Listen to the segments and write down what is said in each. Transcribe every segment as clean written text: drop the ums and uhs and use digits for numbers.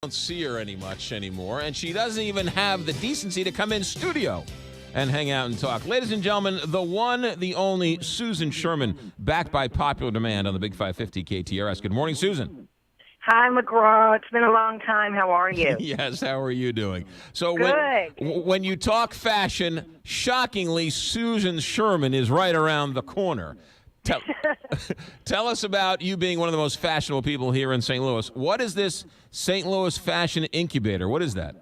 Don't see her much anymore, and she doesn't even have the decency to come in studio and hang out and talk. Ladies and gentlemen, the one, the only Susan Sherman, back by popular demand on the Big 550 KTRS. Good morning, Susan. Hi, McGraw. It's been a long time. How are you? Yes, how are you doing? So Good. when you talk fashion, shockingly, Susan Sherman is right around the corner. Tell us about you being one of the most fashionable people here in St. Louis. What is this St. Louis Fashion Incubator? What is that?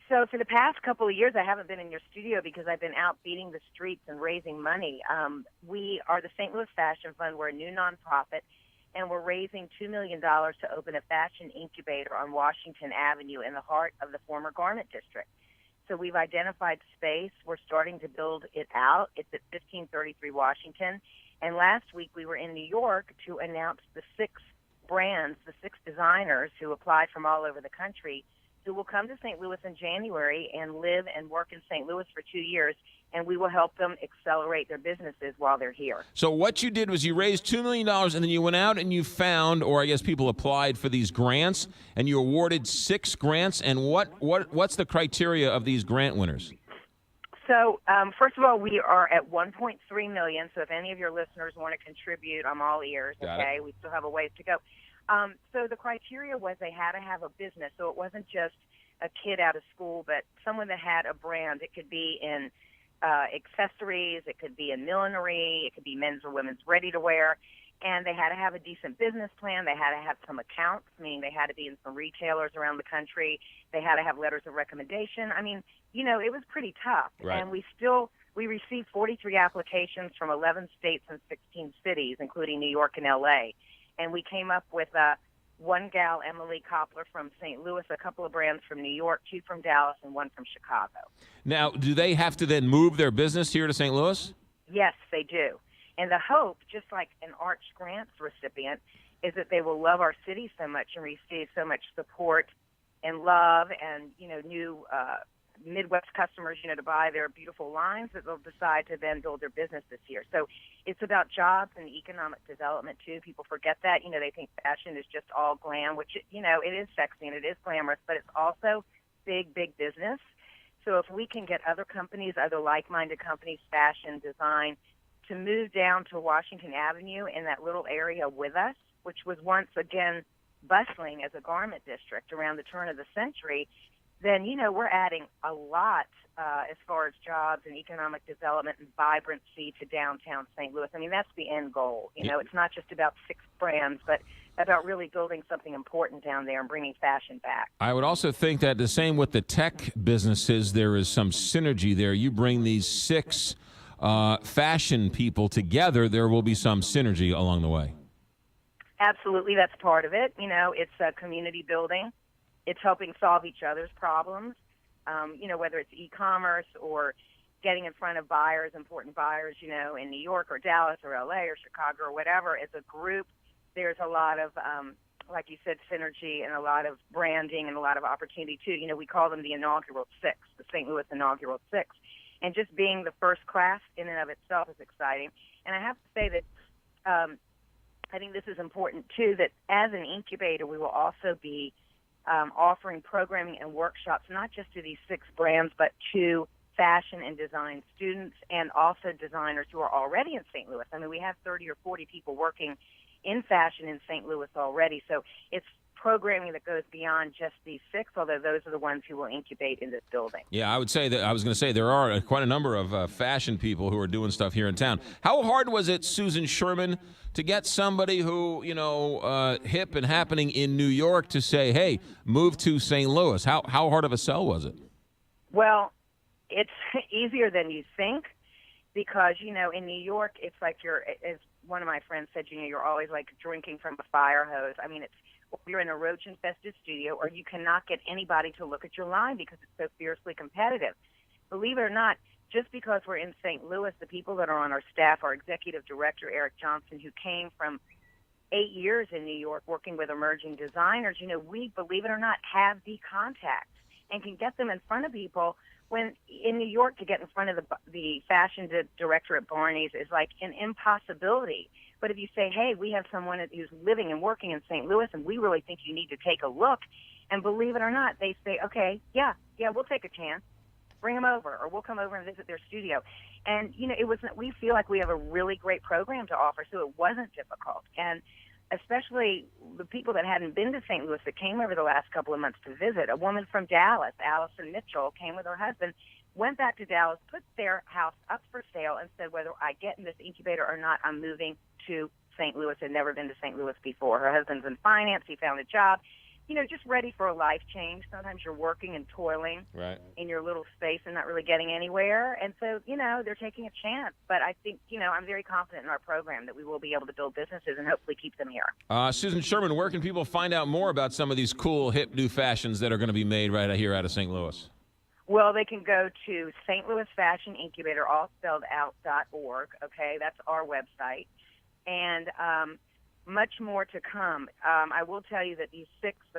So for the past couple of years, I haven't been in your studio because I've been out beating the streets and raising money. We are the St. Louis Fashion Fund. We're a new nonprofit, and we're raising $2 million to open a fashion incubator on Washington Avenue in the heart of the former garment district. So we've identified space. We're starting to build it out. It's at 1533 Washington. And last week we were in New York to announce the 6 brands, the 6 designers who applied from all over the country who will come to St. Louis in January and live and work in St. Louis for 2 years, and we will help them accelerate their businesses while they're here. So what you did was you raised $2 million, and then you went out and you found, or I guess people applied for these grants, and you awarded 6 grants. And what's the criteria of these grant winners? So, first of all, we are at $1.3 million. So if any of your listeners want to contribute, I'm all ears, okay? We still have a ways to go. So the criteria was they had to have a business. So it wasn't just a kid out of school, but someone that had a brand. It could be in accessories. It could be in millinery. It could be men's or women's ready-to-wear. And they had to have a decent business plan. They had to have some accounts, meaning they had to be in some retailers around the country. They had to have letters of recommendation. I mean, you know, it was pretty tough. Right. And we received 43 applications from 11 states and 16 cities, including New York and L.A. And we came up with one gal, Emily Koppler from St. Louis, a couple of brands from New York, 2 from Dallas, and 1 from Chicago. Now, do they have to then move their business here to St. Louis? Yes, they do. And the hope, just like an Arch Grants recipient, is that they will love our city so much and receive so much support and love and, you know, new Midwest customers, you know, to buy their beautiful lines, that they'll decide to then build their business this year. So it's about jobs and economic development, too. People forget that. You know, they think fashion is just all glam, which, you know, it is sexy and it is glamorous, but it's also big, big business. So if we can get other companies, other like-minded companies, fashion, design, to move down to Washington Avenue in that little area with us, which was once, again, bustling as a garment district around the turn of the century, then, you know, we're adding a lot as far as jobs and economic development and vibrancy to downtown St. Louis. I mean, that's the end goal. You know, it's not just about 6 brands, but about really building something important down there and bringing fashion back. I would also think that the same with the tech businesses, there is some synergy there. You bring these 6 fashion people together, there will be some synergy along the way. Absolutely, that's part of it. You know, it's community building. It's helping solve each other's problems, you know, whether it's e-commerce or getting in front of buyers, important buyers, you know, in New York or Dallas or L.A. or Chicago or whatever. As a group, there's a lot of, like you said, synergy and a lot of branding and a lot of opportunity, too. You know, we call them the inaugural 6, the St. Louis inaugural 6. And just being the first class in and of itself is exciting. And I have to say that I think this is important, too, that as an incubator, we will also be offering programming and workshops, not just to these 6 brands, but to fashion and design students and also designers who are already in St. Louis. I mean, we have 30 or 40 people working in fashion in St. Louis already. So it's programming that goes beyond just these 6, although those are the ones who will incubate in this building. Yeah, I would say that I was going to say there are quite a number of fashion people who are doing stuff here in town. How hard was it, Susan Sherman, to get somebody who, you know, hip and happening in New York to say, hey, move to St. Louis? How hard of a sell was it? Well, it's easier than you think because, you know, in New York, it's like as one of my friends said, you know, you're always like drinking from a fire hose. I mean, you're in a roach-infested studio, or you cannot get anybody to look at your line because it's so fiercely competitive. Believe it or not, just because we're in St. Louis, the people that are on our staff, our executive director, Eric Johnson, who came from 8 years in New York working with emerging designers, you know, we, believe it or not, have the contacts and can get them in front of people when in New York to get in front of the fashion director at Barney's is like an impossibility. But if you say, hey, we have someone who's living and working in St. Louis, and we really think you need to take a look, and believe it or not, they say, okay, yeah, we'll take a chance. Bring them over, or we'll come over and visit their studio. And, we feel like we have a really great program to offer, so it wasn't difficult. And especially the people that hadn't been to St. Louis that came over the last couple of months to visit. A woman from Dallas, Allison Mitchell, came with her husband, went back to Dallas, put their house up for sale, and said, whether I get in this incubator or not, I'm moving to St. Louis. Had never been to St. Louis before. Her husband's in finance. He found a job. Just ready for a life change. Sometimes you're working and toiling in your little space and not really getting anywhere. And so, they're taking a chance. But I think, I'm very confident in our program that we will be able to build businesses and hopefully keep them here. Susan Sherman, where can people find out more about some of these cool, hip new fashions that are going to be made right here out of St. Louis? Well, they can go to St. Louis Fashion Incubator, all spelled out, .org. Okay, that's our website. And much more to come. I will tell you that the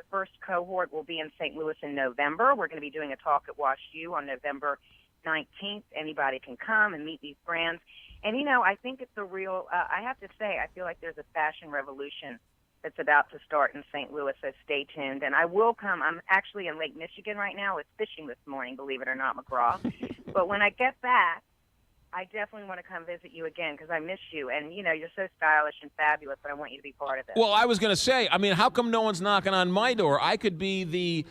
first cohort will be in St. Louis in November. We're going to be doing a talk at Wash U on November 19th. Anybody can come and meet these brands. And, I think it's a real, I have to say, I feel like there's a fashion revolution that's about to start in St. Louis, so stay tuned. And I will come. I'm actually in Lake Michigan right now. I was fishing this morning, believe it or not, McGraw. But when I get back, I definitely want to come visit you again because I miss you. And, you're so stylish and fabulous, but I want you to be part of this. Well, I was going to say, how come no one's knocking on my door? I could be the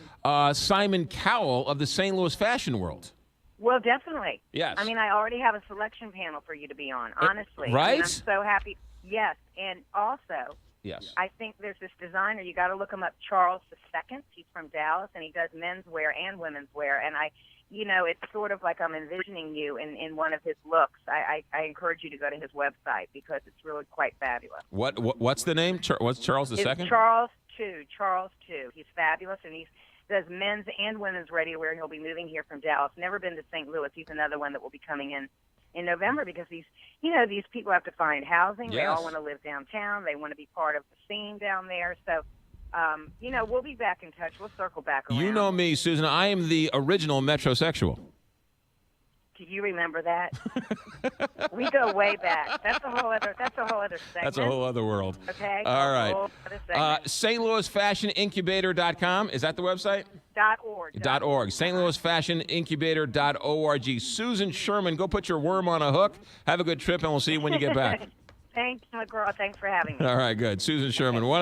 Simon Cowell of the St. Louis fashion world. Well, definitely. Yes. I already have a selection panel for you to be on, honestly. Right? I'm so happy. Yes. And also, yes, I think there's this designer. You got to look him up, Charles II. He's from Dallas, and he does men's wear and women's wear. And it's sort of like I'm envisioning you in one of his looks. I encourage you to go to his website because it's really quite fabulous. What's the name? What's Charles II? It's Charles II. Charles II. He's fabulous, and he does men's and women's ready-to-wear. He'll be moving here from Dallas. Never been to St. Louis. He's another one that will be coming in November because these people have to find housing. Yes. They all want to live downtown. They want to be part of the scene down there. So, we'll be back in touch. We'll circle back around. You know me, Susan. I am the original metrosexual. Do you remember that? We go way back. That's a whole other segment. That's a whole other world. Okay. All right. St. Louis Fashion Incubator.com. Is that the website? .org. St. Louis Fashion Incubator.org. Susan Sherman, go put your worm on a hook. Have a good trip, and we'll see you when you get back. Thanks, McGraw. Thanks for having me. All right, good. Susan Sherman, one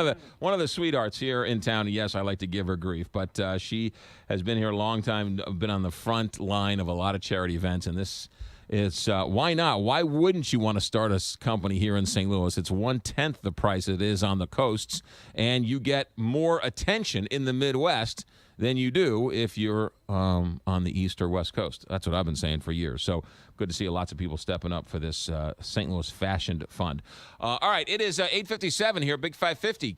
of the sweethearts here in town. Yes, I like to give her grief, but she has been here a long time, been on the front line of a lot of charity events, and this is why not? Why wouldn't you want to start a company here in St. Louis? It's 1/10 the price it is on the coasts, and you get more attention in the Midwest than you do if you're on the East or West Coast. That's what I've been saying for years. So good to see lots of people stepping up for this St. Louis Fashioned Fund. All right, it is 8:57 here, Big 550.